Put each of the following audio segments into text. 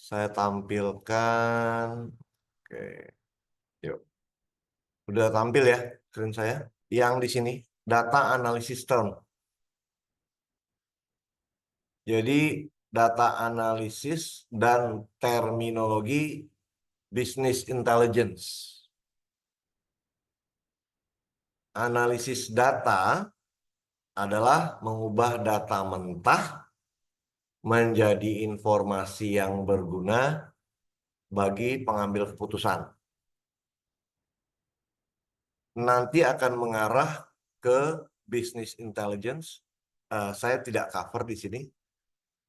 Saya tampilkan. Oke, yuk. Udah tampil ya screen saya. Yang di sini data analysis term. Jadi data analisis dan terminologi business intelligence. Analisis data adalah mengubah data mentah menjadi informasi yang berguna bagi pengambil keputusan. Nanti akan mengarah ke business intelligence. Saya tidak cover di sini,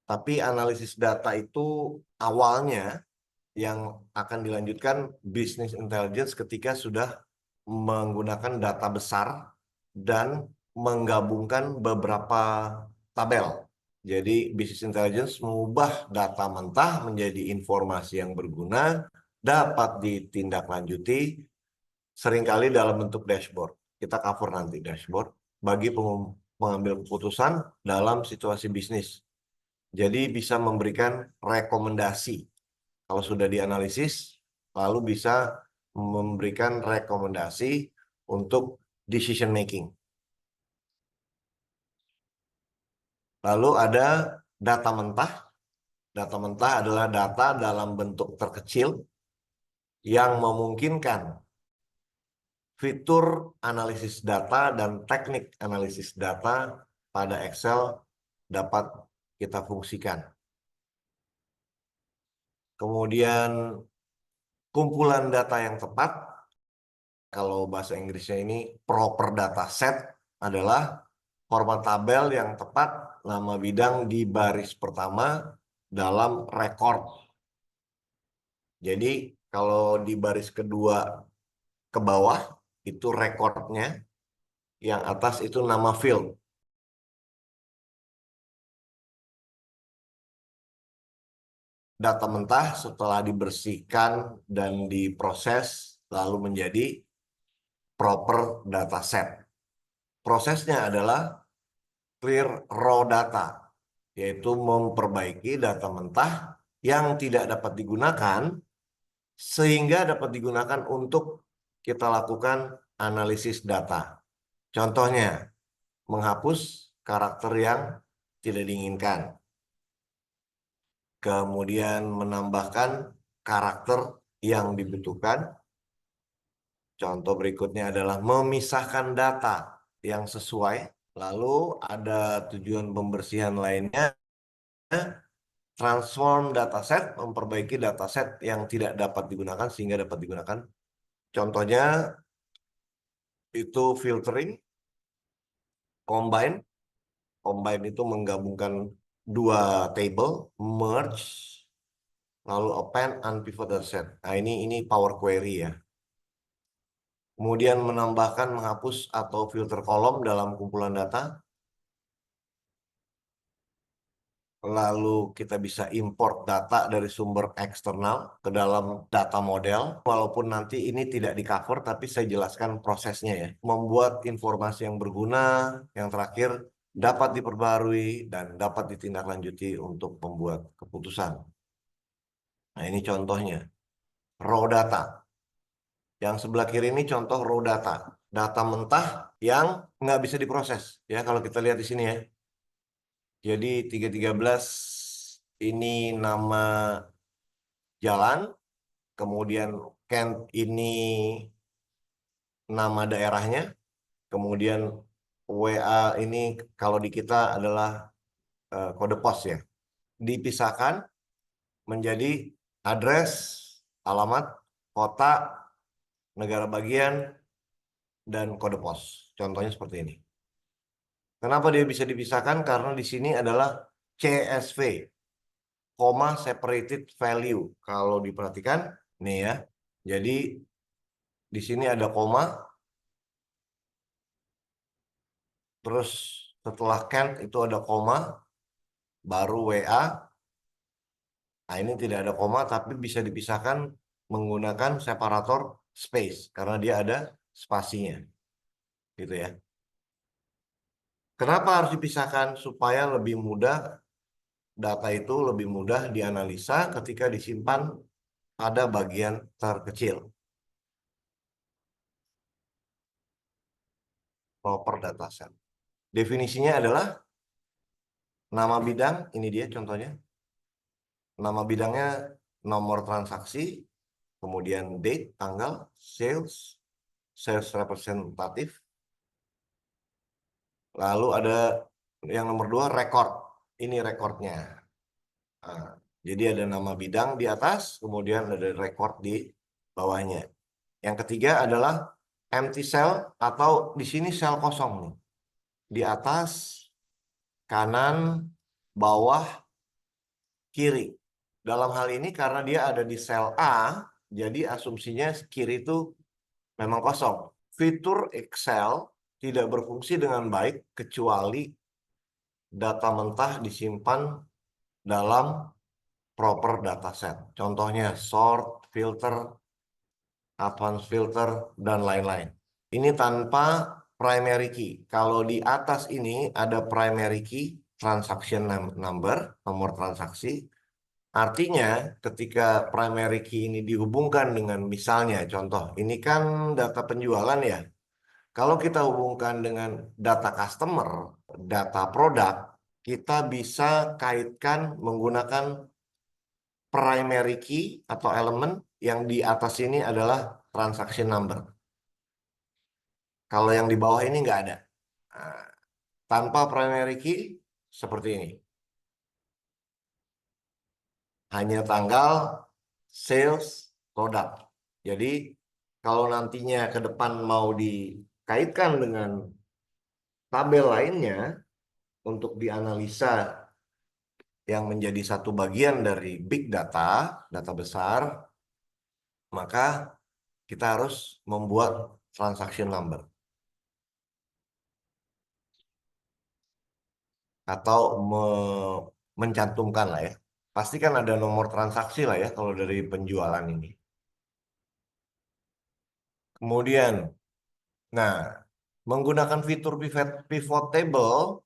tapi analisis data itu awalnya yang akan dilanjutkan business intelligence ketika sudah menggunakan data besar dan menggabungkan beberapa tabel. Jadi business intelligence mengubah data mentah menjadi informasi yang berguna, dapat ditindaklanjuti, seringkali dalam bentuk dashboard. Kita cover nanti dashboard bagi pengambil keputusan dalam situasi bisnis. Jadi bisa memberikan rekomendasi. Kalau sudah dianalisis, lalu bisa memberikan rekomendasi untuk decision making. Lalu ada data mentah. Data mentah adalah data dalam bentuk terkecil yang memungkinkan fitur analisis data dan teknik analisis data pada Excel dapat kita fungsikan. Kemudian kumpulan data yang tepat, kalau bahasa Inggrisnya ini proper data set, adalah format tabel yang tepat, nama bidang di baris pertama dalam record. Jadi kalau di baris kedua ke bawah itu recordnya, yang atas itu nama field. Data mentah setelah dibersihkan dan diproses lalu menjadi proper data set. Prosesnya adalah clear raw data, yaitu memperbaiki data mentah yang tidak dapat digunakan sehingga dapat digunakan untuk kita lakukan analisis data. Contohnya, menghapus karakter yang tidak diinginkan. Kemudian menambahkan karakter yang dibutuhkan. Contoh berikutnya adalah memisahkan data yang sesuai. Lalu ada tujuan pembersihan lainnya, transform dataset, memperbaiki dataset yang tidak dapat digunakan sehingga dapat digunakan. Contohnya itu filtering, combine. Combine itu menggabungkan dua table, merge, lalu append unpivot dataset. Nah, ini Power Query ya. Kemudian menambahkan, menghapus atau filter kolom dalam kumpulan data. Lalu kita bisa import data dari sumber eksternal ke dalam data model. Walaupun nanti ini tidak di-cover, tapi saya jelaskan prosesnya ya. Membuat informasi yang berguna, yang terakhir dapat diperbarui dan dapat ditindaklanjuti untuk membuat keputusan. Nah, ini contohnya. Raw data. Yang sebelah kiri ini contoh raw data. Data mentah yang nggak bisa diproses. Ya, kalau kita lihat di sini ya. Jadi 313 ini nama jalan, kemudian Kent ini nama daerahnya, kemudian WA ini kalau di kita adalah kode pos ya. Dipisahkan menjadi address, alamat, kota, negara bagian, dan kode pos. Contohnya seperti ini. Kenapa dia bisa dipisahkan? Karena di sini adalah CSV, comma separated value. Kalau diperhatikan, nih ya. Jadi di sini ada koma, terus setelah Kent itu ada koma, baru WA. Nah, ini tidak ada koma, tapi bisa dipisahkan menggunakan separator space, karena dia ada spasinya. Gitu ya. Kenapa harus dipisahkan? Supaya lebih mudah data itu lebih mudah dianalisa ketika disimpan pada bagian terkecil. Proper data set. Definisinya adalah nama bidang, ini dia contohnya. Nama bidangnya nomor transaksi, kemudian date, tanggal, sales, sales representatif. Lalu ada yang nomor dua, record. Ini rekornya. Nah, jadi ada nama bidang di atas, kemudian ada record di bawahnya. Yang ketiga adalah empty cell atau di sini sel kosong nih. Di atas, kanan, bawah, kiri. Dalam hal ini karena dia ada di sel A, jadi asumsinya kiri itu memang kosong. Fitur Excel tidak berfungsi dengan baik kecuali data mentah disimpan dalam proper dataset. Contohnya sort, filter, advanced filter, dan lain-lain. Ini tanpa primary key. Kalau di atas ini ada primary key, transaction number, nomor transaksi. Artinya ketika primary key ini dihubungkan dengan misalnya contoh, ini kan data penjualan ya. Kalau kita hubungkan dengan data customer, data produk, kita bisa kaitkan menggunakan primary key atau elemen yang di atas ini adalah transaction number. Kalau yang di bawah ini nggak ada. Nah, tanpa primary key seperti ini. Hanya tanggal, sales, produk. Jadi kalau nantinya ke depan mau dikaitkan dengan tabel lainnya untuk dianalisa yang menjadi satu bagian dari big data, data besar, maka kita harus membuat transaction number atau mencantumkan lah ya. Pasti kan ada nomor transaksi lah ya kalau dari penjualan ini. Kemudian, nah, menggunakan fitur pivot table,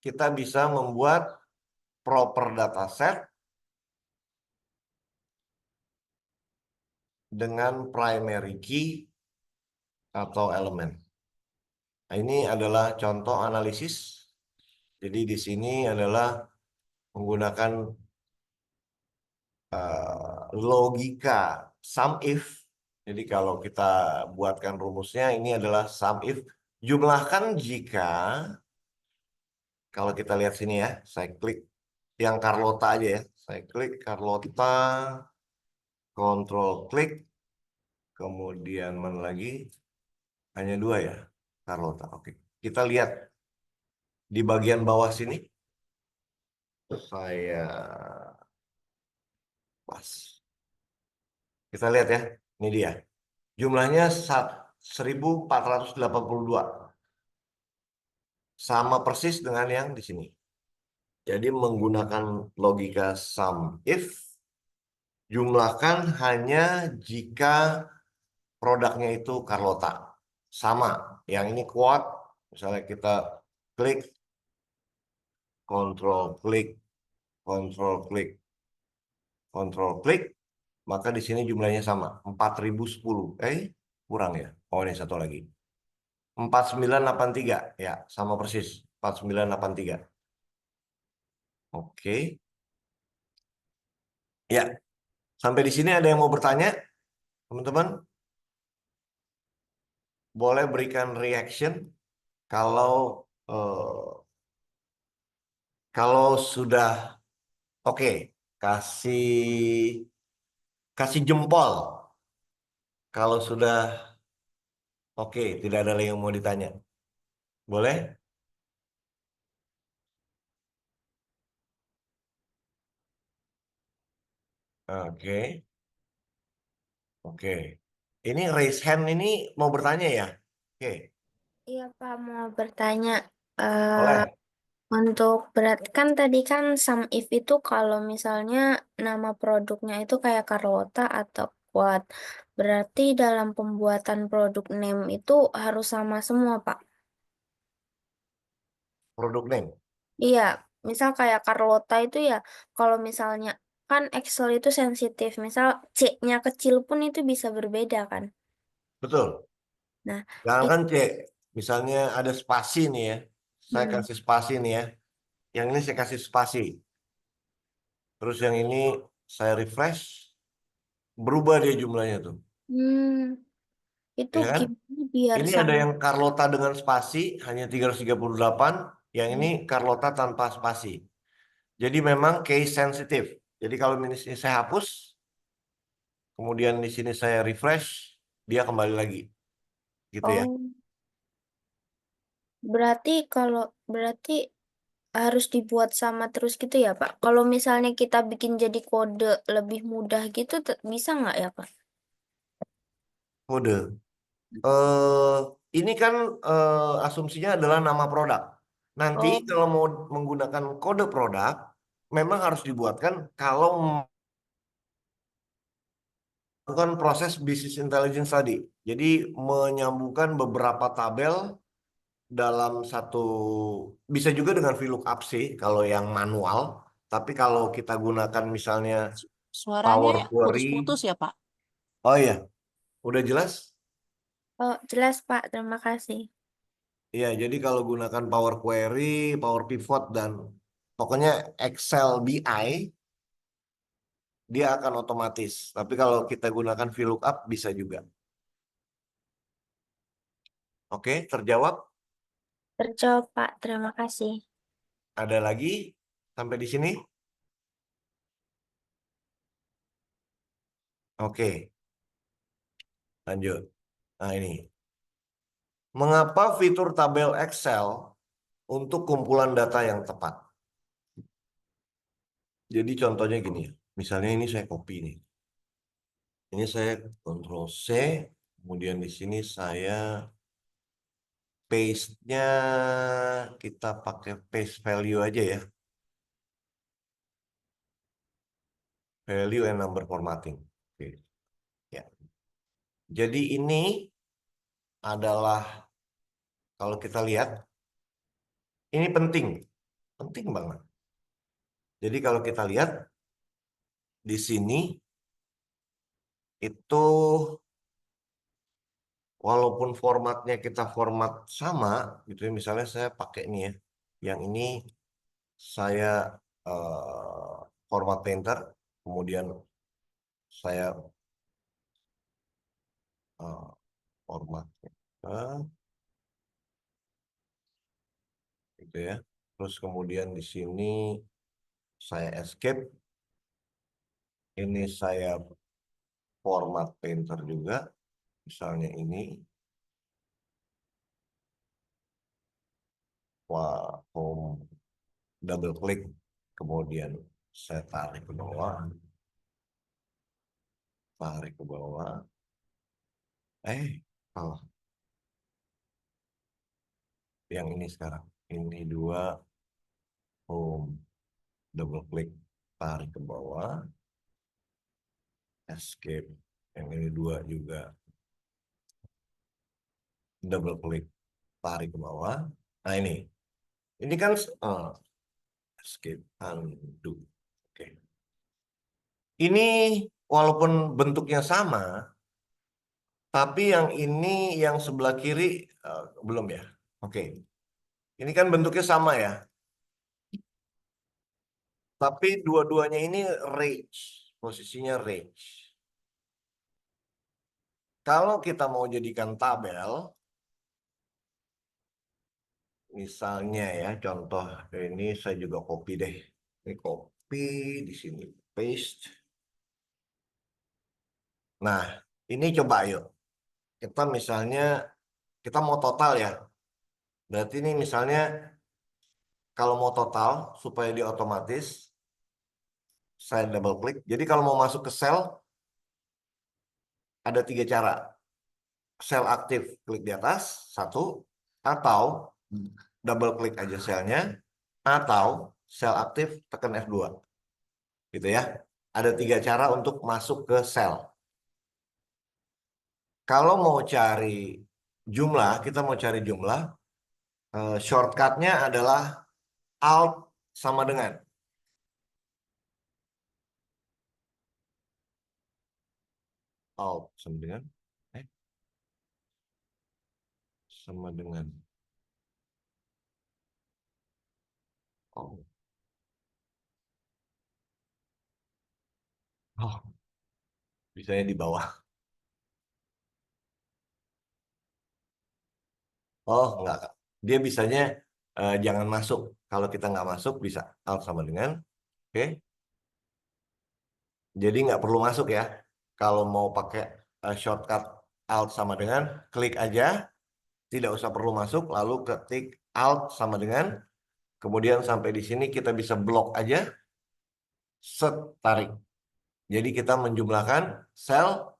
kita bisa membuat proper dataset dengan primary key atau elemen. Nah, ini adalah contoh analisis. Jadi di sini adalah menggunakan logika sum if. Jadi kalau kita buatkan rumusnya ini adalah sum if. Jumlahkan jika, kalau kita lihat sini ya, saya klik yang Carlota aja ya. Saya klik Carlota, kontrol klik, kemudian mana lagi? Hanya dua ya, Carlota. Oke. Kita lihat di bagian bawah sini. Saya pas. Kita lihat ya, ini dia. Jumlahnya 1482. Sama persis dengan yang di sini. Jadi menggunakan logika sum if, jumlahkan hanya jika produknya itu Carlota. Sama, yang ini kuat, misalnya kita klik, kontrol klik, kontrol klik, kontrol klik, maka di sini jumlahnya sama, 4010. Kurang ya. Oh, ini satu lagi. 4983, ya, sama persis, 4983. Oke. Ya, sampai di sini ada yang mau bertanya, teman-teman? Boleh berikan reaction kalau kalau sudah oke, kasih kasih jempol. Kalau sudah oke, tidak ada lagi yang mau ditanya. Boleh? Oke, oke. Ini raise hand ini mau bertanya ya? Oke, Iya Pak, mau bertanya. eh boleh. untuk berat kan tadi kan sum if itu kalau misalnya nama produknya itu kayak Carlota atau Quad. Berarti dalam pembuatan produk name itu harus sama semua Pak. Produk name. Iya, misal kayak Carlota itu ya, kalau misalnya kan Excel itu sensitif, misal C-nya kecil pun itu bisa berbeda kan. Betul. Nah, Jangan itu kan C, misalnya ada spasi nih ya, saya kasih spasi nih ya, yang ini saya kasih spasi, terus yang ini saya refresh, berubah dia jumlahnya tuh, itu ya kan? gimana biar Ini ada sama. yang Carlota dengan spasi, hanya 338, yang ini Carlota tanpa spasi. Jadi memang case sensitif. Jadi kalau ini saya hapus, kemudian di sini saya refresh, dia kembali lagi, gitu ya. Oh, berarti kalau berarti harus dibuat sama terus gitu ya, Pak? Kalau misalnya kita bikin jadi kode lebih mudah gitu, bisa nggak ya, Pak? Kode. eh ini kan asumsinya adalah nama produk. Nanti Oh, kalau mau menggunakan kode produk, memang harus dibuatkan kalau melakukan proses business intelligence tadi. Jadi menyambungkan beberapa tabel dalam satu, bisa juga dengan VLOOKUP sih kalau yang manual. Tapi kalau kita gunakan misalnya Suaranya Power Query, putus-putus ya, Pak? oh iya, udah jelas? oh jelas, Pak. Terima kasih. Iya, jadi kalau gunakan Power Query, Power Pivot, dan pokoknya Excel BI, dia akan otomatis. Tapi kalau kita gunakan VLOOKUP, bisa juga. Oke, terjawab? Terjawab, Pak. Terima kasih. Ada lagi sampai di sini? Oke, lanjut. Nah ini, mengapa fitur tabel Excel untuk kumpulan data yang tepat? Jadi contohnya gini ya, misalnya ini saya copy nih. Ini saya Ctrl C, kemudian di sini saya paste-nya kita pakai paste value aja ya. Value and number formatting. Oke. Ya. Jadi ini adalah kalau kita lihat ini penting, penting banget. Jadi kalau kita lihat di sini itu walaupun formatnya kita format sama gitu ya, misalnya saya pakai ini ya. Yang ini saya format painter, kemudian saya format gitu ya. Terus kemudian di sini saya escape, ini saya format painter juga, misalnya ini, wah, home, double klik, kemudian saya tarik ke bawah, oh, yang ini sekarang, ini dua, home, double klik, tarik ke bawah, escape, yang ini dua juga, double klik, tarik ke bawah. Nah ini kan escape, undo, oke. Ini walaupun bentuknya sama, tapi yang ini yang sebelah kiri belum ya. Oke. Ini kan bentuknya sama ya. Tapi dua-duanya ini range. Posisinya range. Kalau kita mau jadikan tabel, misalnya ya, contoh ini saya juga copy deh. Ini copy, di sini paste. Nah, ini coba yuk. Kita misalnya, kita mau total ya. Berarti ini misalnya, kalau mau total, supaya dia otomatis, saya double klik. Jadi kalau mau masuk ke sel, ada tiga cara. Sel aktif, klik di atas, satu. Atau double klik aja selnya. Atau sel aktif, tekan F2. Gitu ya. Ada tiga cara untuk masuk ke sel. Kalau mau cari jumlah, kita mau cari jumlah, shortcutnya adalah Alt sama dengan. Alt sama dengan. Sama dengan. Oh. Oh, bisanya di bawah. Oh, enggak. Dia bisanya jangan masuk. Kalau kita nggak masuk, bisa Alt sama dengan. Oke. Jadi nggak perlu masuk ya. Kalau mau pakai shortcut Alt sama dengan, klik aja. Tidak usah perlu masuk. Lalu ketik Alt sama dengan. Kemudian sampai di sini kita bisa blok aja. Set, tarik. Jadi kita menjumlahkan sel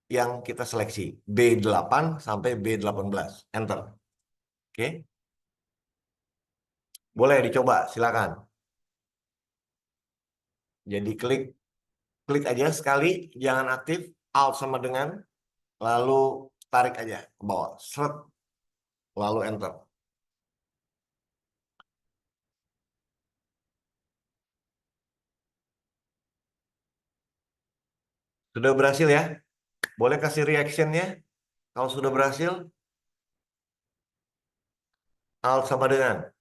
yang kita seleksi. B8 sampai B18. Enter. Oke. Boleh dicoba, silakan. Jadi klik aja sekali, jangan aktif, Alt sama dengan, lalu tarik aja ke bawah, seret, lalu enter. Sudah berhasil ya? Boleh kasih reactionnya? Kalau sudah berhasil, Alt sama dengan.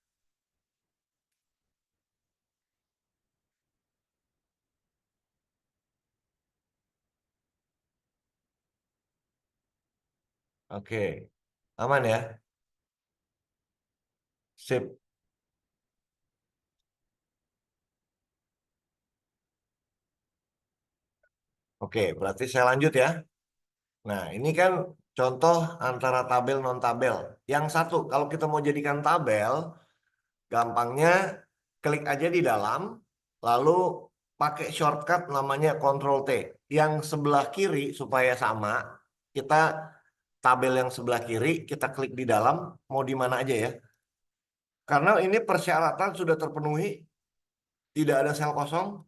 Oke, aman ya? Sip. Oke, berarti saya lanjut ya. Nah, ini kan contoh antara tabel non-tabel. Yang satu, kalau kita mau jadikan tabel, gampangnya klik aja di dalam, lalu pakai shortcut namanya Ctrl T. Yang sebelah kiri supaya sama, kita tabel yang sebelah kiri, kita klik di dalam, mau di mana aja ya. Karena ini persyaratan sudah terpenuhi, tidak ada sel kosong.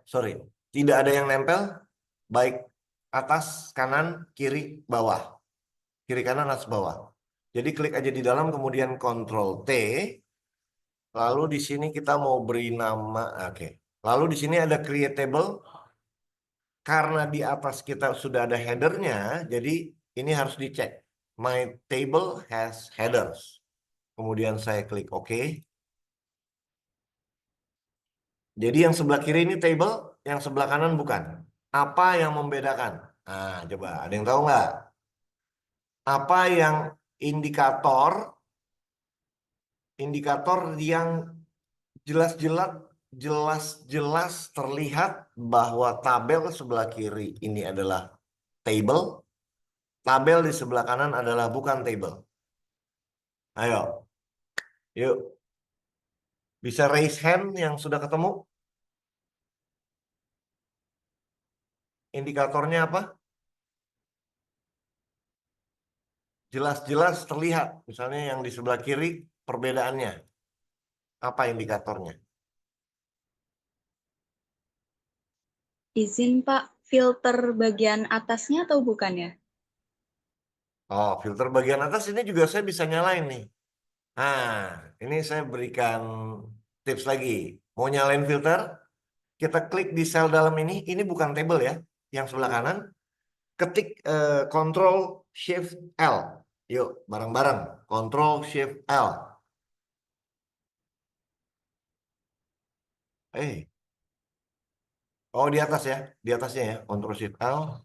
Sorry, tidak ada yang nempel, baik atas, kanan, kiri, bawah. Kiri, kanan, atas, bawah. Jadi klik aja di dalam, kemudian Ctrl T. Lalu di sini kita mau beri nama, oke. Lalu di sini ada create table. Karena di atas kita sudah ada headernya, jadi ini harus dicek. My table has headers. Kemudian saya klik OK. Jadi yang sebelah kiri ini table, yang sebelah kanan bukan. Apa yang membedakan? Nah, coba ada yang tahu nggak? Apa yang indikator yang jelas-jelas terlihat bahwa tabel sebelah kiri ini adalah table, tabel di sebelah kanan adalah bukan table. Ayo, yuk. Bisa raise hand yang sudah ketemu? Indikatornya apa? Jelas-jelas terlihat. Misalnya yang di sebelah kiri perbedaannya. Apa indikatornya? Izin Pak, filter bagian atasnya atau bukan ya? Oh, filter bagian atas ini juga saya bisa nyalain nih. Nah, ini saya berikan tips lagi. Mau nyalain filter? Kita klik di sel dalam ini bukan table ya, yang sebelah kanan. Ketik Ctrl Shift L. Yuk, bareng-bareng. Ctrl Shift L. Oh, di atas ya. Di atasnya ya. Ctrl Shift L.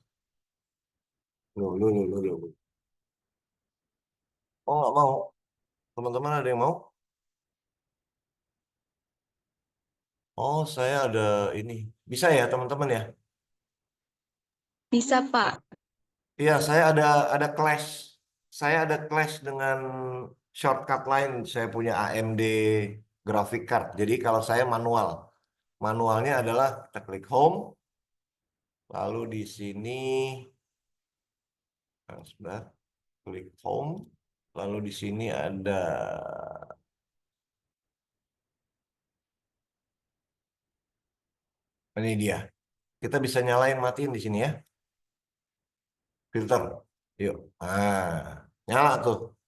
Loh. Oh, nggak mau. Teman-teman ada yang mau? Oh, saya ada ini. Bisa ya, teman-teman ya? Bisa Pak. Iya, saya ada clash. Saya ada clash dengan shortcut lain. Saya punya AMD graphic card. Jadi kalau saya manual. Manualnya adalah kita klik home. Lalu di sini sebentar, klik home. Lalu di sini ada ini dia. Kita bisa nyalain matiin di sini ya. Filter. Yuk. Nah, nyala tuh.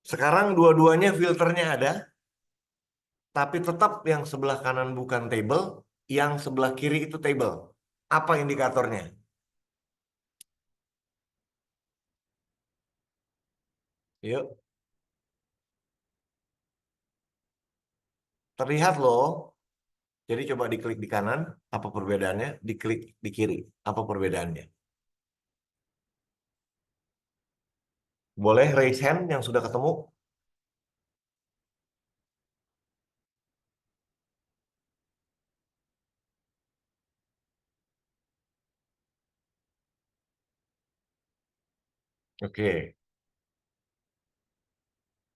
Sekarang dua-duanya filternya ada. tapi tetap yang sebelah kanan bukan table, yang sebelah kiri itu table. Apa indikatornya? Yuk, terlihat loh. Jadi coba diklik di kanan, apa perbedaannya? Diklik di kiri, apa perbedaannya? Boleh raise hand yang sudah ketemu? Oke.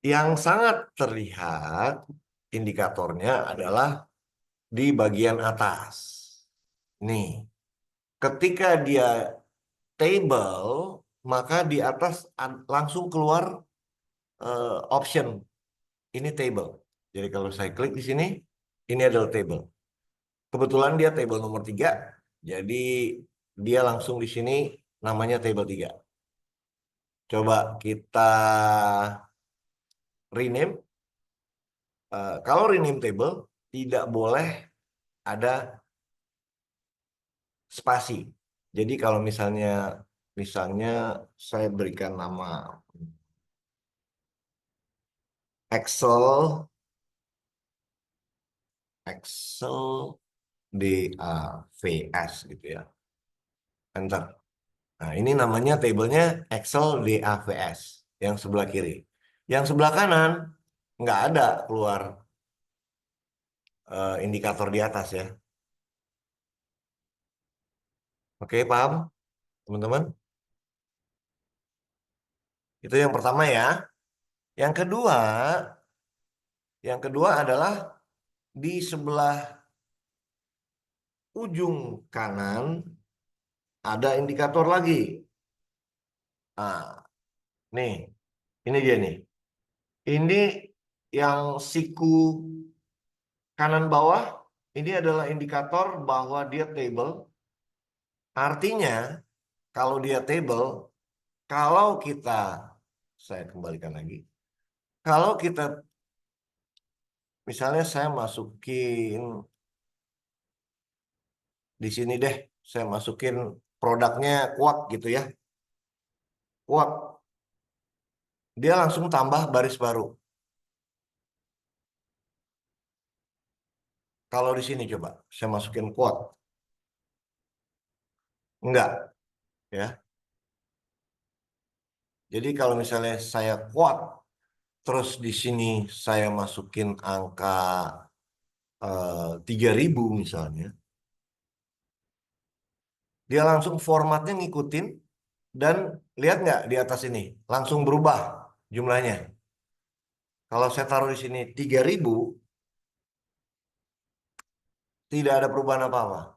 Yang sangat terlihat indikatornya adalah di bagian atas. Nih, ketika dia table, maka di atas langsung keluar option. Ini table. Jadi kalau saya klik di sini, ini adalah table. Kebetulan dia table nomor 3, jadi dia langsung di sini namanya table 3. Coba kita rename. Kalau rename table, tidak boleh ada spasi. Jadi kalau misalnya saya berikan nama Excel DAVS gitu ya. Enter. Nah, ini namanya tabelnya Excel DAVS yang sebelah kiri. Yang sebelah kanan nggak ada keluar indikator di atas ya. Oke, paham teman-teman? Itu yang pertama ya. Yang kedua, adalah di sebelah ujung kanan ada indikator lagi. Nah, nih, ini dia nih. Ini yang siku kanan bawah, ini adalah indikator bahwa dia table. Artinya, kalau dia table, kalau kita, saya kembalikan lagi. Kalau kita, misalnya saya masukin di sini deh, saya masukin produknya kuat gitu ya. Kuat. Dia langsung tambah baris baru. Kalau di sini coba, saya masukin kuat. Enggak, ya. Jadi kalau misalnya saya kuat, terus di sini saya masukin angka 3.000 misalnya, dia langsung formatnya ngikutin dan lihat nggak di atas ini, langsung berubah jumlahnya. Kalau saya taruh di sini 3.000, tidak ada perubahan apa-apa.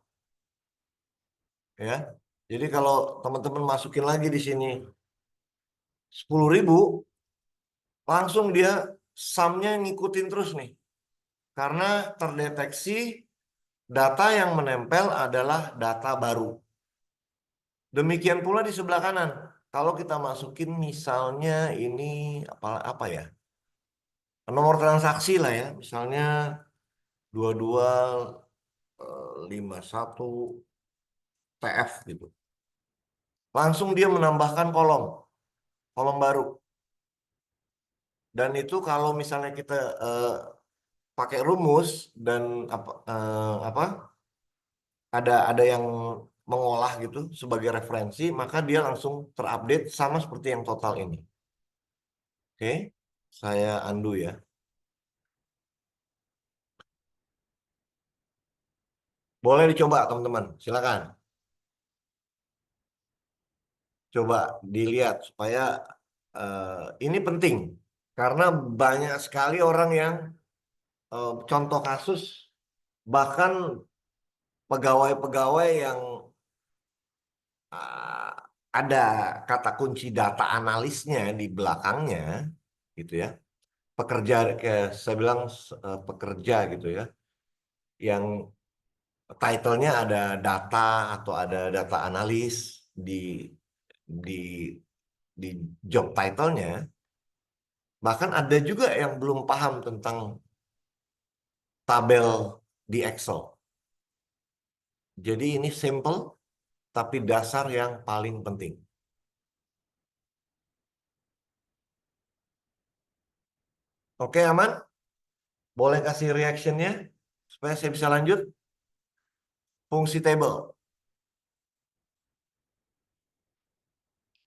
Ya. Jadi kalau teman-teman masukin lagi di sini 10.000, langsung dia sumnya ngikutin terus nih. Karena terdeteksi data yang menempel adalah data baru. Demikian pula di sebelah kanan. Kalau kita masukin misalnya ini apa ya? Nomor transaksi lah ya. Misalnya 2251 TF gitu. Langsung dia menambahkan kolom baru. Dan itu kalau misalnya kita pakai rumus dan apa ada yang mengolah gitu sebagai referensi, maka dia langsung terupdate sama seperti yang total ini. Oke, saya undo ya. Boleh dicoba teman-teman, silakan. Coba dilihat supaya ini penting karena banyak sekali orang yang contoh kasus bahkan pegawai-pegawai yang uh, ada kata kunci data analisnya di belakangnya gitu ya. Pekerja kayak saya bilang pekerja gitu ya. Yang title-nya ada data atau ada data analis di di di job title-nya. Bahkan ada juga yang belum paham tentang tabel di Excel. Jadi ini simple, tapi dasar yang paling penting. Oke, aman? Boleh kasih reaction-nya supaya saya bisa lanjut? Fungsi table.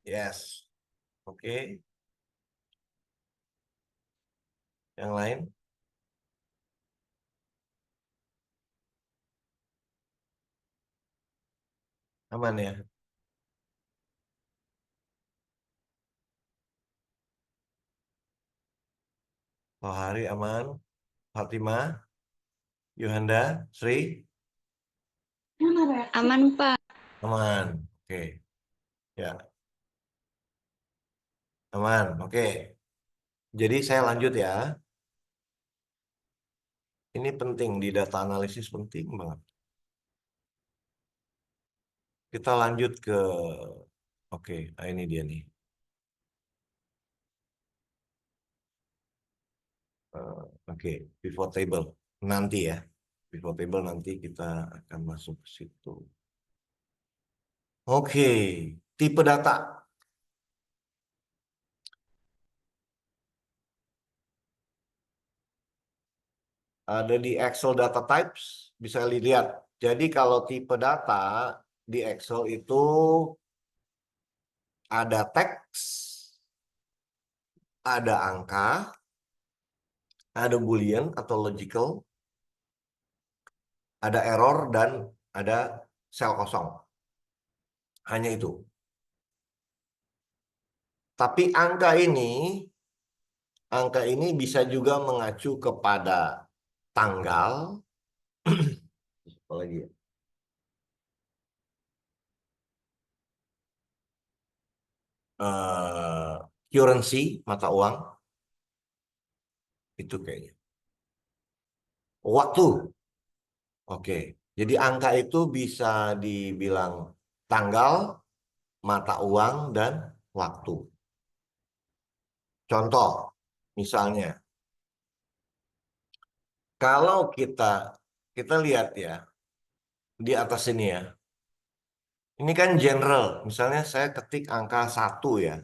Yes. Oke. Yang lain? Aman ya? Oh, Hari aman. Fatimah, Yohanda, Sri, Aman, Pak. aman. Oke. Ya, aman. Oke. Jadi saya lanjut ya. Ini penting di data analisis, penting banget. Kita lanjut ke oke, ini dia nih. Oke, pivot table nanti ya. Pivot table nanti kita akan masuk ke situ. Oke, tipe data. Ada di Excel data types, bisa dilihat. Jadi kalau tipe data di Excel itu ada teks, ada angka, ada boolean atau logical, ada error, dan ada sel kosong. Hanya itu. Tapi angka ini bisa juga mengacu kepada tanggal, apalagi ya? Currency, mata uang, itu kayaknya. Waktu. Oke. Jadi angka itu bisa dibilang tanggal, mata uang, dan waktu. Contoh, misalnya, kalau kita lihat ya di atas ini ya, ini kan general. Misalnya saya ketik angka 1 ya.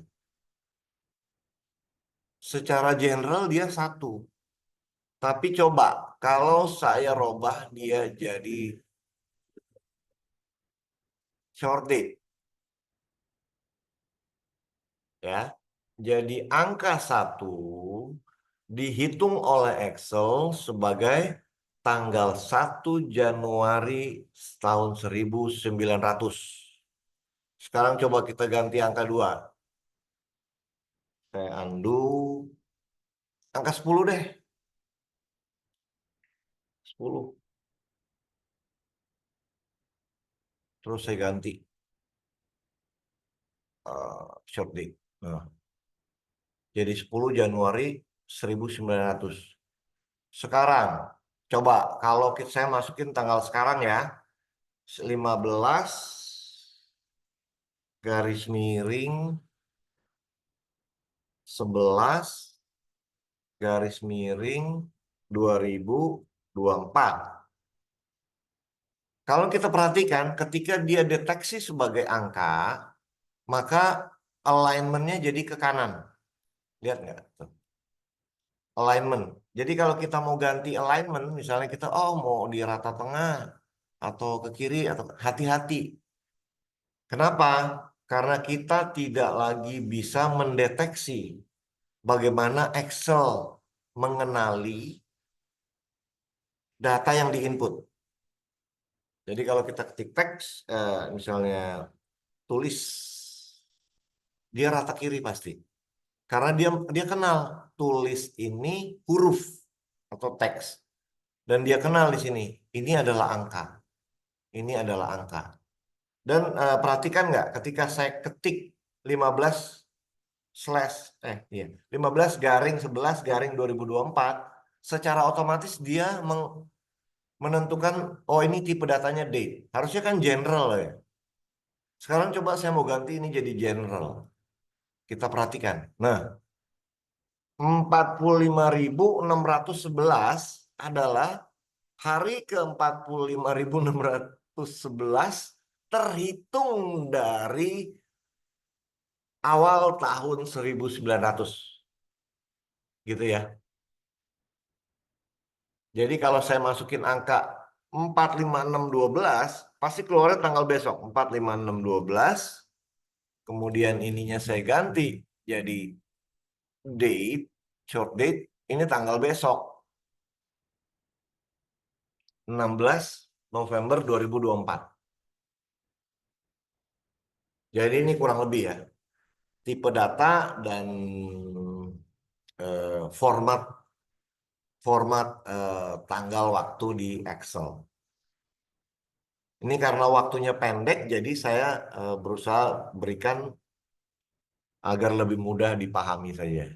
Secara general dia 1. Tapi coba kalau saya robah dia jadi short date. Ya. Jadi angka 1 dihitung oleh Excel sebagai tanggal 1 Januari tahun 1900. Sekarang coba kita ganti angka 2. Saya undo. Angka 10 deh. 10. Terus saya ganti short date. Nah, jadi 10 Januari 1900. Sekarang, coba kalau saya masukin tanggal sekarang ya, 15 garis miring 11 garis miring 2024. Kalau kita perhatikan, ketika dia deteksi sebagai angka, maka alignment-nya jadi ke kanan. Lihat nggak? Tuh. Alignment. Jadi kalau kita mau ganti alignment, misalnya kita mau di rata tengah atau ke kiri, atau hati-hati. Kenapa? Karena kita tidak lagi bisa mendeteksi bagaimana Excel mengenali data yang diinput. Jadi kalau kita ketik teks, misalnya tulis, dia rata kiri pasti. Karena dia kenal tulis ini huruf atau teks. Dan dia kenal di sini, ini adalah angka. Ini adalah angka. Dan perhatikan nggak, ketika saya ketik 15 garing 11 garing 2024, secara otomatis dia menentukan, oh ini tipe datanya date. Harusnya kan general ya. Sekarang coba saya mau ganti ini jadi general. Kita perhatikan. Nah, 45.611 adalah hari ke 45.611 terhitung dari awal tahun 1900. Gitu ya. Jadi kalau saya masukin angka 45612, pasti keluarnya tanggal besok 45612. Kemudian ininya saya ganti jadi date, short date, ini tanggal besok 16 November 2024. Jadi ini kurang lebih ya, tipe data dan format tanggal waktu di Excel. Ini karena waktunya pendek, jadi saya berusaha berikan agar lebih mudah dipahami saja.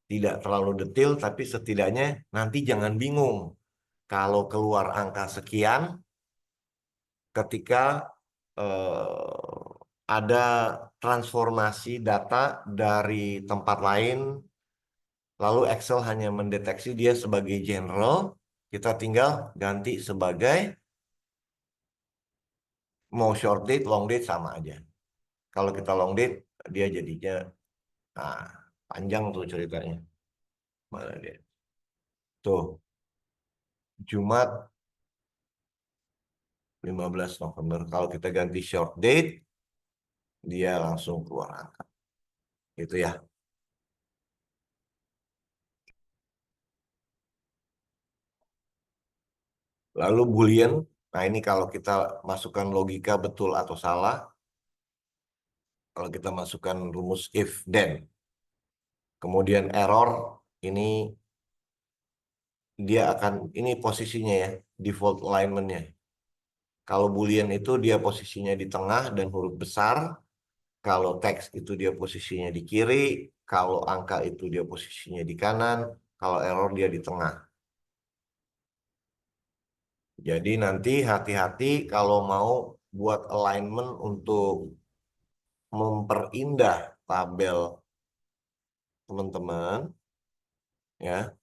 Tidak terlalu detail, tapi setidaknya nanti jangan bingung kalau keluar angka sekian ketika ada transformasi data dari tempat lain, lalu Excel hanya mendeteksi dia sebagai general, kita tinggal ganti sebagai mau short date, long date sama aja. Kalau kita long date, dia jadinya panjang tuh ceritanya. Mana dia? Tuh, Jumat 15 November. Kalau kita ganti short date, dia langsung keluar angka. Gitu ya. Lalu Boolean, nah ini kalau kita masukkan logika betul atau salah, kalau kita masukkan rumus if then, kemudian error, ini dia akan, ini posisinya ya, default alignment-nya. Kalau Boolean itu dia posisinya di tengah dan huruf besar, kalau teks itu dia posisinya di kiri, kalau angka itu dia posisinya di kanan, kalau error dia di tengah. Jadi nanti hati-hati kalau mau buat alignment untuk memperindah tabel teman-teman, ya,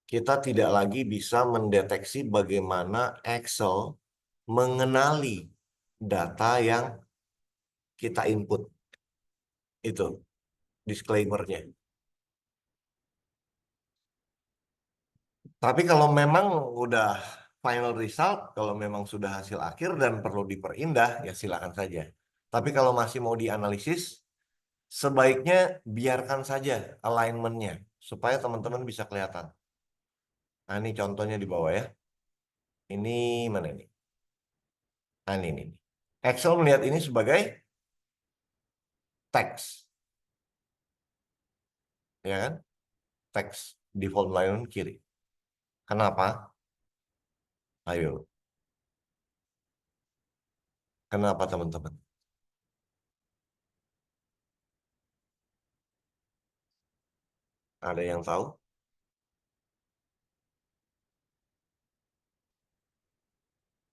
kita tidak lagi bisa mendeteksi bagaimana Excel mengenali data yang kita input. Itu disclaimer-nya. Tapi kalau memang udah final result, kalau memang sudah hasil akhir dan perlu diperindah, ya silakan saja. Tapi kalau masih mau dianalisis, sebaiknya biarkan saja alignment-nya, supaya teman-teman bisa kelihatan. Nah, ini contohnya di bawah ya. Ini mana ini? Nah, ini. Excel melihat ini sebagai teks. Ya kan? Teks default alignment kiri. Kenapa? Ayo. Kenapa teman-teman? Ada yang tahu?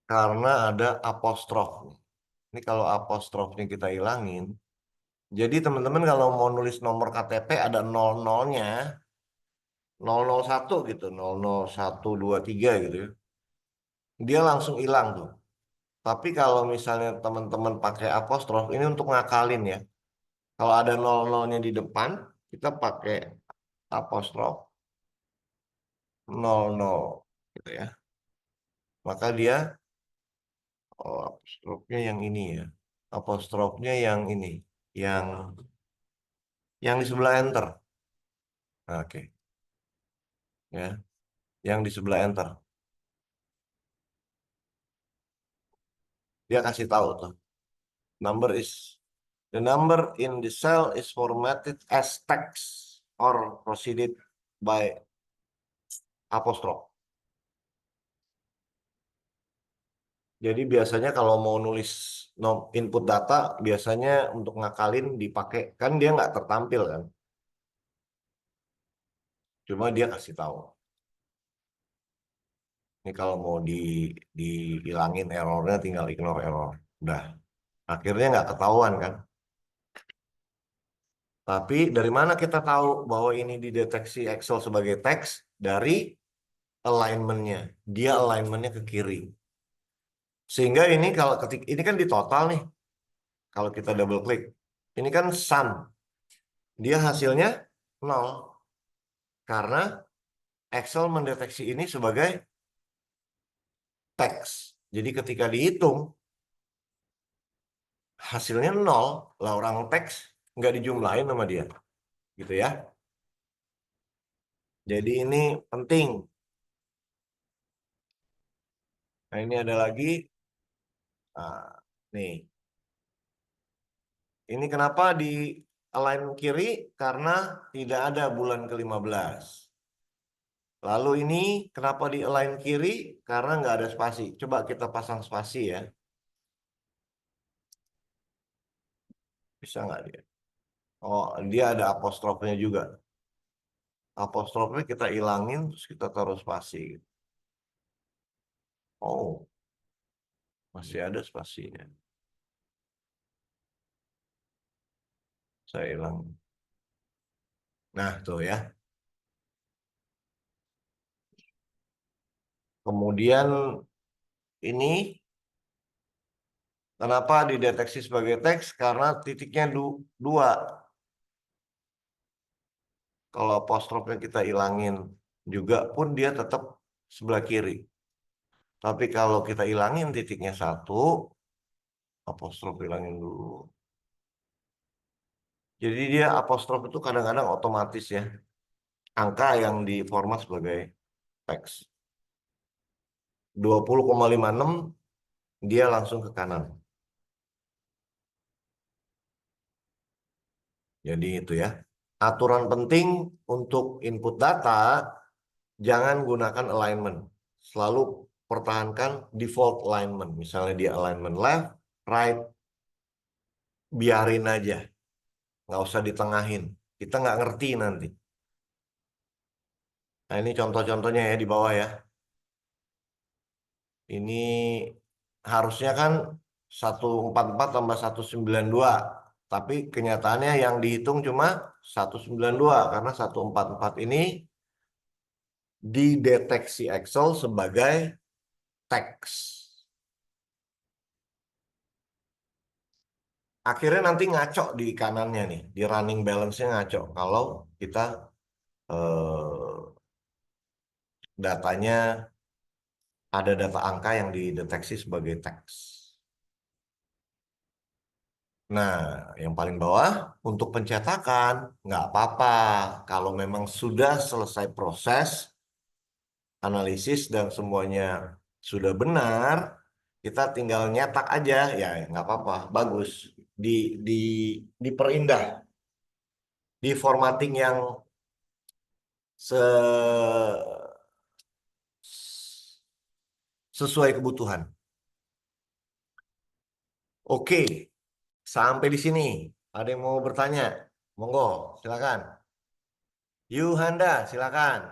Karena ada apostrof. Ini kalau apostrofnya kita hilangin, jadi teman-teman kalau mau nulis nomor KTP ada 00-nya, 001 gitu, 00123 gitu ya. Dia langsung hilang tuh. Tapi kalau misalnya teman-teman pakai apostrof, ini untuk ngakalin ya. Kalau ada 00-nya di depan, kita pakai apostrof 00 gitu ya. Maka dia apostrofnya yang ini ya. Apostrofnya yang ini, yang di sebelah enter. Oke. Ya, yang di sebelah enter. Dia kasih tahu tuh. The number in the cell is formatted as text or preceded by apostrophe. Jadi biasanya kalau mau nulis input data, biasanya untuk ngakalin dipakai, kan dia nggak tertampil kan. Cuma dia kasih tahu. Ini kalau mau dihilangin errornya, tinggal ignore error. Udah. Akhirnya nggak ketahuan kan. Tapi dari mana kita tahu bahwa ini dideteksi Excel sebagai teks? Dari alignmentnya. Dia alignmentnya ke kiri. Sehingga ini kalau ini kan di total nih. Kalau kita double klik, ini kan sum. Dia hasilnya 0. Karena Excel mendeteksi ini sebagai teks. Jadi ketika dihitung, hasilnya 0. Lah orang teks nggak dijumlahin sama dia. Gitu ya. Jadi ini penting. Nah ini ada lagi. Nah, nih. Ini kenapa di align kiri? Karena tidak ada bulan ke-15. Lalu ini kenapa di align kiri? Karena nggak ada spasi. Coba kita pasang spasi ya. Bisa nggak dia? Oh, dia ada apostrofnya juga. Apostrofnya kita ilangin, terus kita taruh spasi. Oh, masih ada spasinya. Saya hilang. Nah, tuh ya. Kemudian ini kenapa dideteksi sebagai teks? Karena titiknya dua. Kalau apostrofnya kita ilangin juga pun dia tetap sebelah kiri. Tapi kalau kita ilangin titiknya satu, apostrof ilangin dulu. Jadi dia apostrof itu kadang-kadang otomatis ya. Angka yang diformat sebagai teks. 20,56 dia langsung ke kanan. Jadi itu ya. Aturan penting untuk input data, jangan gunakan alignment. Selalu pertahankan default alignment. Misalnya dia alignment left, right, biarin aja. Nggak usah ditengahin. Kita nggak ngerti nanti. Nah ini contoh-contohnya ya di bawah ya. Ini harusnya kan 144 tambah 192. Tapi kenyataannya yang dihitung cuma 192. Karena 144 ini dideteksi Excel sebagai teks. Akhirnya nanti ngaco di kanannya nih. Di running balance-nya ngaco. Kalau kita datanya ada data angka yang dideteksi sebagai teks. Nah, yang paling bawah untuk pencetakan nggak apa-apa. Kalau memang sudah selesai proses analisis dan semuanya sudah benar, kita tinggal nyetak aja, ya nggak apa-apa, bagus. Di di diperindah, di formatting yang sesuai kebutuhan. Oke, sampai di sini. Ada yang mau bertanya? Monggo, silakan. Yuhanda, silakan.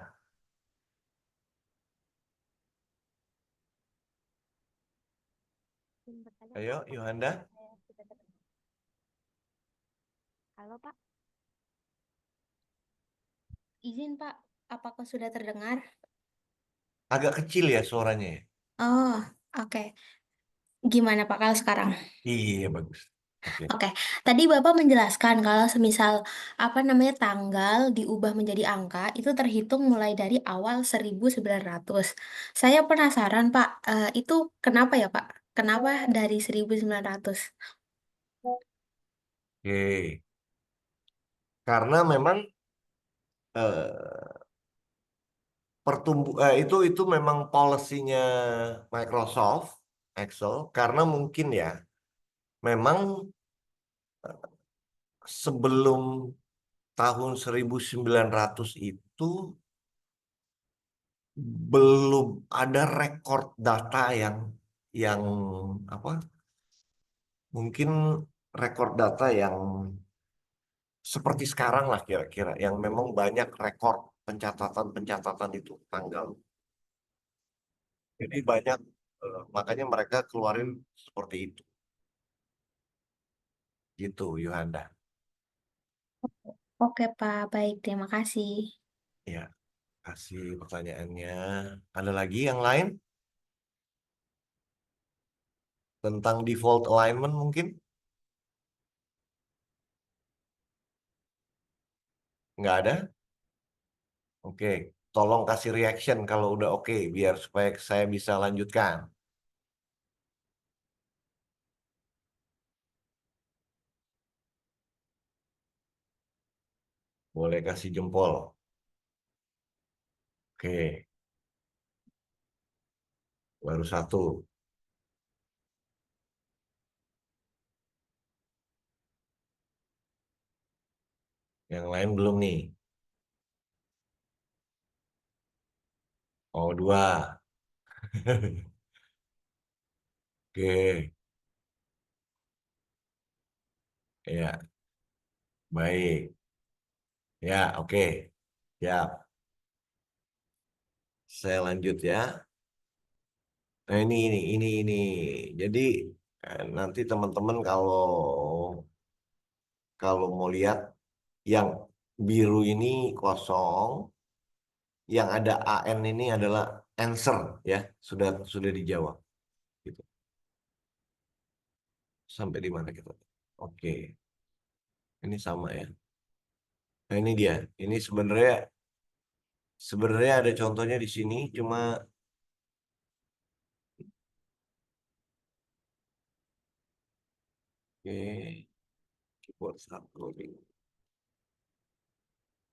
Ayo, Yuhanda. Halo Pak, izin Pak, apakah sudah terdengar? Agak kecil ya suaranya ya? Oh, oke. Gimana Pak kalau sekarang? Iya, bagus. Oke. Oke, tadi Bapak menjelaskan kalau semisal apa namanya tanggal diubah menjadi angka itu terhitung mulai dari awal 1900. Saya penasaran Pak, itu kenapa ya Pak? Kenapa dari 1900? Oke. Karena memang eh, itu memang policy-nya Microsoft Excel karena mungkin ya memang sebelum tahun 1900 itu belum ada rekor data yang apa? Mungkin rekor data yang seperti sekarang lah kira-kira yang memang banyak rekor pencatatan itu tanggal. Jadi banyak makanya mereka keluarin seperti itu. Gitu, Yohanda. Oke Pak, baik, terima kasih. Ya. kasih pertanyaannya. Ada lagi yang lain tentang default alignment mungkin? Nggak ada? Oke, tolong kasih reaction kalau udah oke, biar supaya saya bisa lanjutkan. Boleh kasih jempol. Oke, baru satu. Yang lain belum nih. Oh, dua. Oke, ya, baik. Ya, oke. Ya, saya lanjut ya. Nah, ini. Jadi nanti teman-teman kalau kalau mau lihat yang biru ini kosong, yang ada AN ini adalah answer ya, sudah dijawab gitu. Sampai di mana kita? Oke, ini sama ya. Nah, ini dia. Ini sebenarnya ada contohnya di sini, cuma oke, keyboard uploading.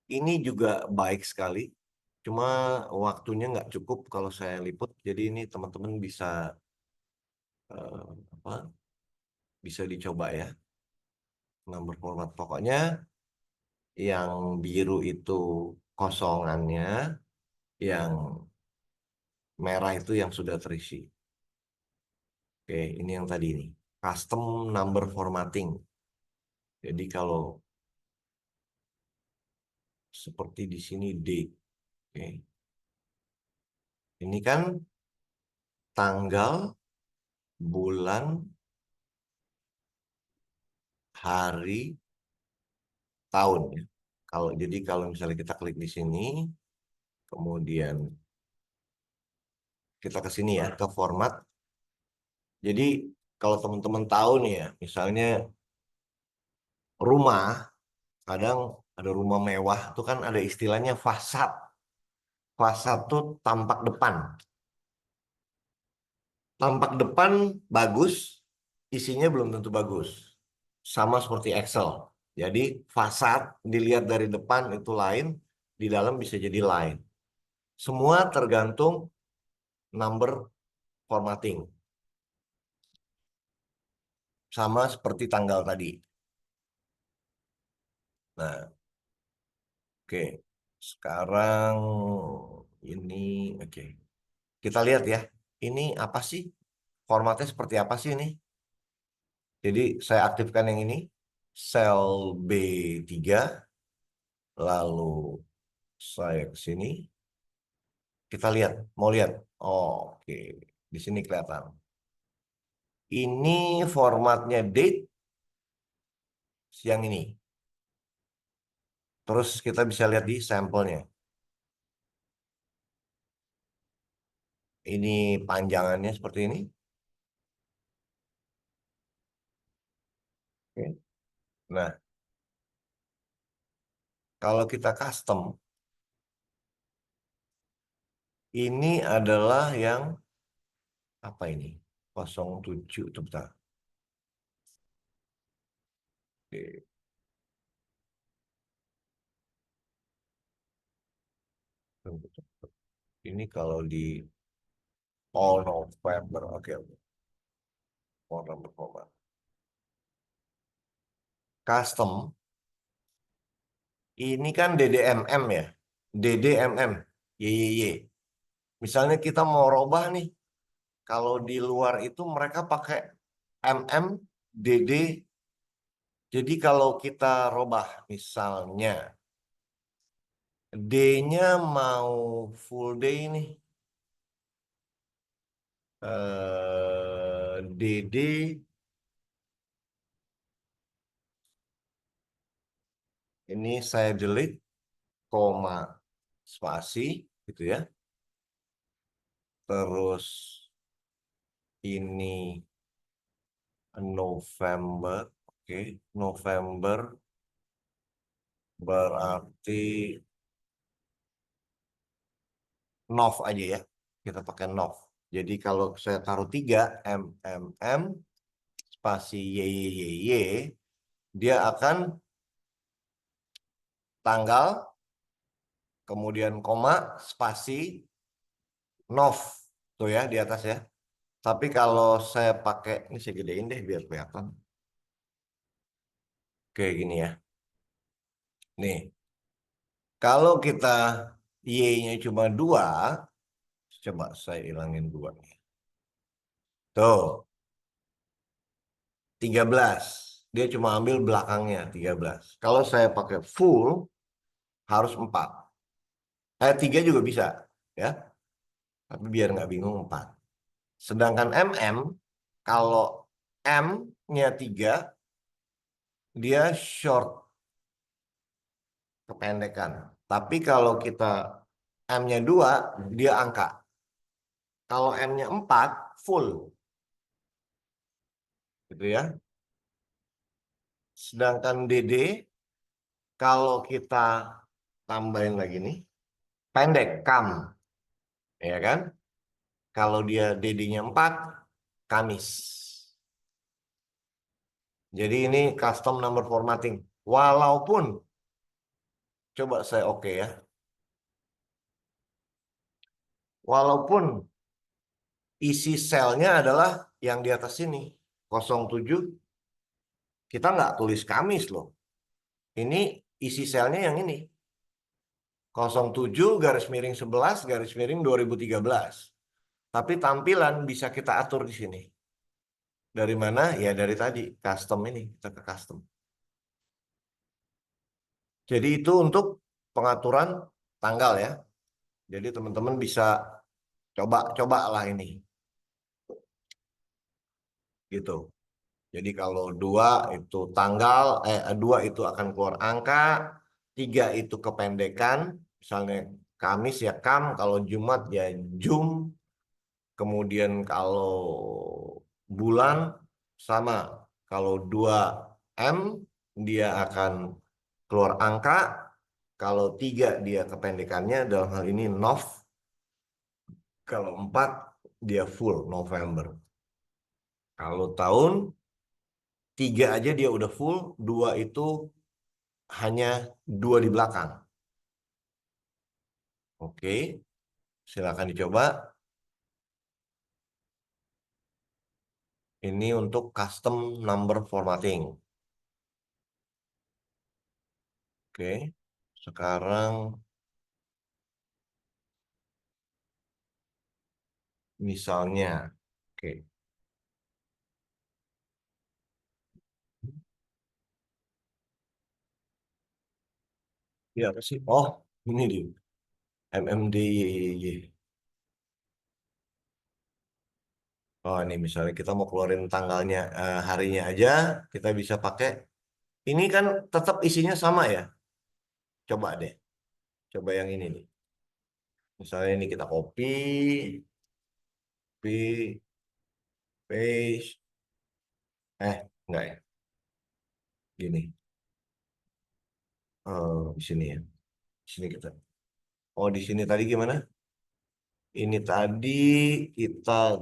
Ini juga baik sekali, cuma waktunya nggak cukup kalau saya liput. Jadi ini teman-teman bisa apa? Bisa dicoba ya. Number format pokoknya yang biru itu kosongannya, yang merah itu yang sudah terisi. Oke, ini yang tadi ini. Custom number formatting. Jadi kalau seperti di sini date. Oke. Ini kan tanggal, bulan, hari, tahun ya. Kalau misalnya kita klik di sini, kemudian kita ke sini ya, ke format. Jadi kalau teman-teman tahu nih ya, misalnya rumah, kadang ada rumah mewah itu kan ada istilahnya fasad. Fasad tuh tampak depan. Tampak depan bagus, isinya belum tentu bagus. Sama seperti Excel. Jadi fasad dilihat dari depan itu lain, di dalam bisa jadi lain. Semua tergantung number formatting. Sama seperti tanggal tadi. Nah, oke. Sekarang ini, oke. Kita lihat ya. Ini apa sih? Formatnya seperti apa sih ini? Jadi saya aktifkan yang ini. Sel B3. Lalu saya ke sini. Kita lihat. Mau lihat? Oh, oke. Di sini kelihatan. Ini formatnya date yang ini. Terus kita bisa lihat di sampelnya. Ini panjangannya seperti ini. Oke. Nah, kalau kita custom, ini adalah yang apa ini? 07, bentar. Oke. Ini kalau di all November, oke, oke. All November. Custom, ini kan DDMM ya, DDMM, YYY. Misalnya kita mau robah nih, kalau di luar itu mereka pakai MM, DD. Jadi kalau kita robah misalnya D-nya mau full day nih. DD ini saya delete koma spasi gitu ya. Terus ini November, oke, November berarti Nov aja ya, kita pakai Nov. Jadi kalau saya taruh 3 M spasi Y, dia akan tanggal, kemudian koma, spasi, Nov, tuh ya di atas ya. Tapi kalau saya pakai, ini saya gedein deh biar kelihatan. Kayak gini ya. Nih, kalau kita Y-nya cuma 2, coba saya hilangin 2 nih. Tuh, 13. Dia cuma ambil belakangnya 13. Kalau saya pakai full, harus 4. 3 juga bisa, ya. Tapi biar nggak bingung 4. Sedangkan kalau M-nya 3, dia short, kependekan. Tapi kalau kita M-nya 2, dia angka. Kalau M-nya 4, full. Gitu ya. Sedangkan DD, kalau kita tambahin lagi nih, pendek, kam. Ya kan? Kalau dia DD-nya 4, Kamis. Jadi ini custom number formatting. Walaupun, coba saya oke ya. Walaupun isi selnya adalah yang di atas sini. 07, kita nggak tulis Kamis loh. Ini isi selnya yang ini. 07 garis miring 11 garis miring 2013. Tapi tampilan bisa kita atur di sini. Dari mana? Ya dari tadi, custom ini. Kita ke custom. Jadi itu untuk pengaturan tanggal ya. Jadi teman-teman bisa coba lah ini. Gitu. Jadi kalau 2 itu tanggal, 2 itu akan keluar angka, 3 itu kependekan, misalnya Kamis ya Kam, kalau Jumat ya Jum, kemudian kalau bulan sama, kalau 2M dia akan keluar angka, kalau 3 dia kependekannya dalam hal ini Nov, kalau 4 dia full November. Kalau tahun 3 aja dia udah full, 2 itu hanya 2 di belakang. Oke, silakan dicoba. Ini untuk custom number formatting. Oke, sekarang misalnya, oke, ini apa sih? Oh, ini dia, MMDYY. Oh, ini misalnya kita mau keluarin tanggalnya, harinya aja, kita bisa pakai. Ini kan tetap isinya sama ya. Coba deh, coba yang ini nih. Misalnya ini kita copy, paste, enggak ya, gini. Di sini ya. Di sini kita. Oh, di sini tadi gimana? Ini tadi kita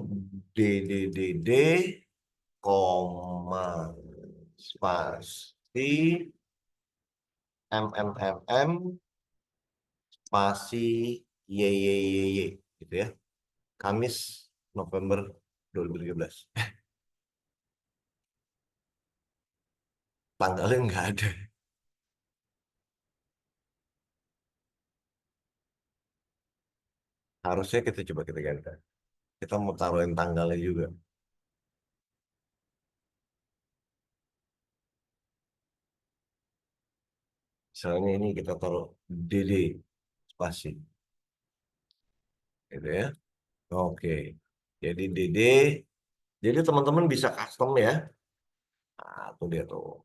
DDDD, koma, spasi, MMMM, spasi, YYYY, gitu ya. Kamis, November 2013. Tanggalnya nggak ada. Harusnya kita coba kita ganti. Kita mau taruhin tanggalnya juga. Misalnya ini kita taruh DD, spasi. Gitu ya. Oke. Jadi DD. Jadi teman-teman bisa custom ya. Nah, tuh dia tuh.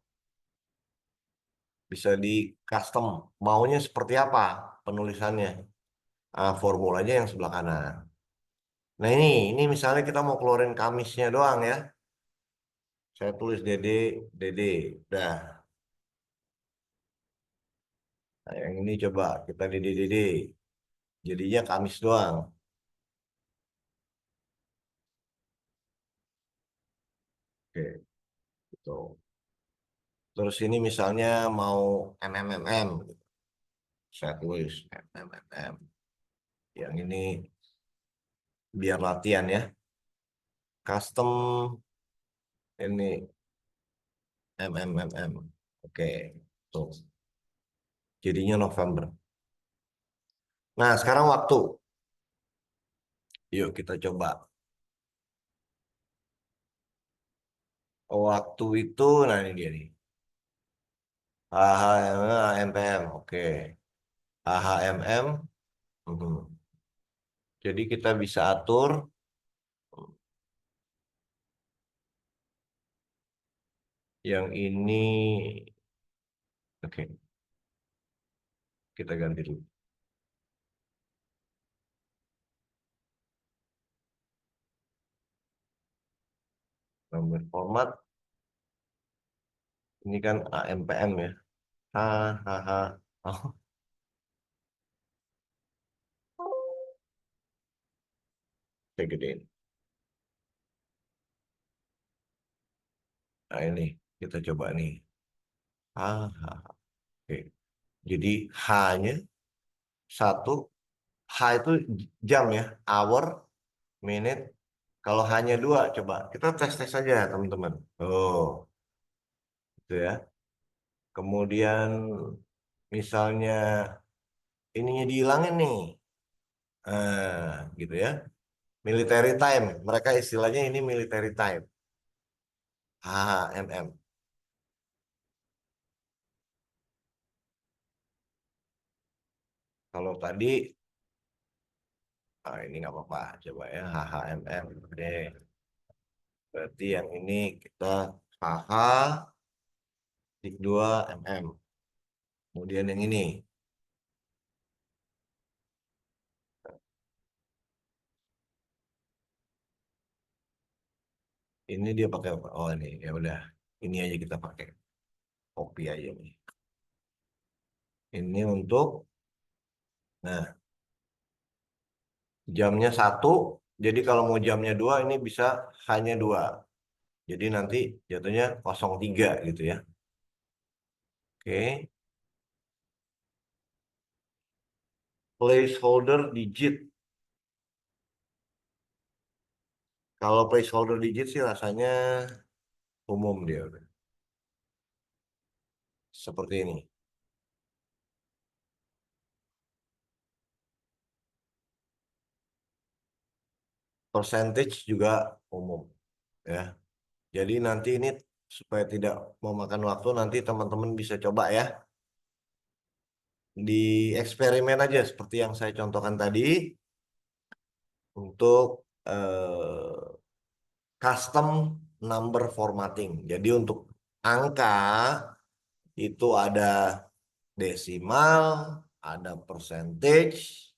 bisa di custom. Maunya seperti apa penulisannya? Formulanya yang sebelah kanan. Nah ini misalnya kita mau keluarin Kamisnya doang ya. Saya tulis Dede, Dede. Udah. Nah, yang ini coba kita Dede, Dede. Jadinya Kamis doang. Oke, gitu. Terus ini misalnya mau MMMM. Saya tulis MMMM. Yang ini biar latihan ya. Custom ini MMMM. Oke, tuh. Jadinya November. Nah, sekarang waktu. Yuk kita coba. Waktu itu, nah ini dia nih. HHMM, oke. HHMM. Mhm. Jadi kita bisa atur yang ini. Oke, kita ganti dulu. Nomor format. Ini kan AMPM ya. Hahaha. Oh, saya gedein. Nah ini kita coba nih. Oke. Jadi H-nya satu. H itu jam ya. Hour, minute. Kalau hanya dua, coba kita tes-tes saja teman-teman. Oh, itu ya. Kemudian misalnya ininya dihilangin nih, gitu ya. Military time, mereka istilahnya ini military time. HHMM. Kalau tadi, ini nggak apa-apa, coba ya HHMM. Oke, berarti yang ini kita HH tik 2 mm. Kemudian yang ini. Ini dia pakai apa? Oh ini ya udah. Ini aja kita pakai. Copy aja nih. Ini untuk, nah jamnya satu. Jadi kalau mau jamnya dua ini bisa hanya dua. Jadi nanti jatuhnya 03 gitu ya. Oke. Placeholder digit. Kalau placeholder digit sih rasanya umum dia udah. Seperti ini. Percentage juga umum ya. Jadi nanti ini supaya tidak memakan waktu nanti teman-teman bisa coba ya. Di eksperimen aja seperti yang saya contohkan tadi untuk custom number formatting. Jadi untuk angka itu ada desimal, ada percentage,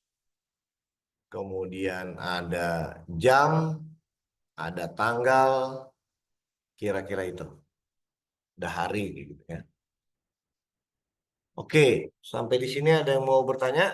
kemudian ada jam, ada tanggal, kira-kira itu. Udah hari gitu ya. Oke, sampai di sini ada yang mau bertanya?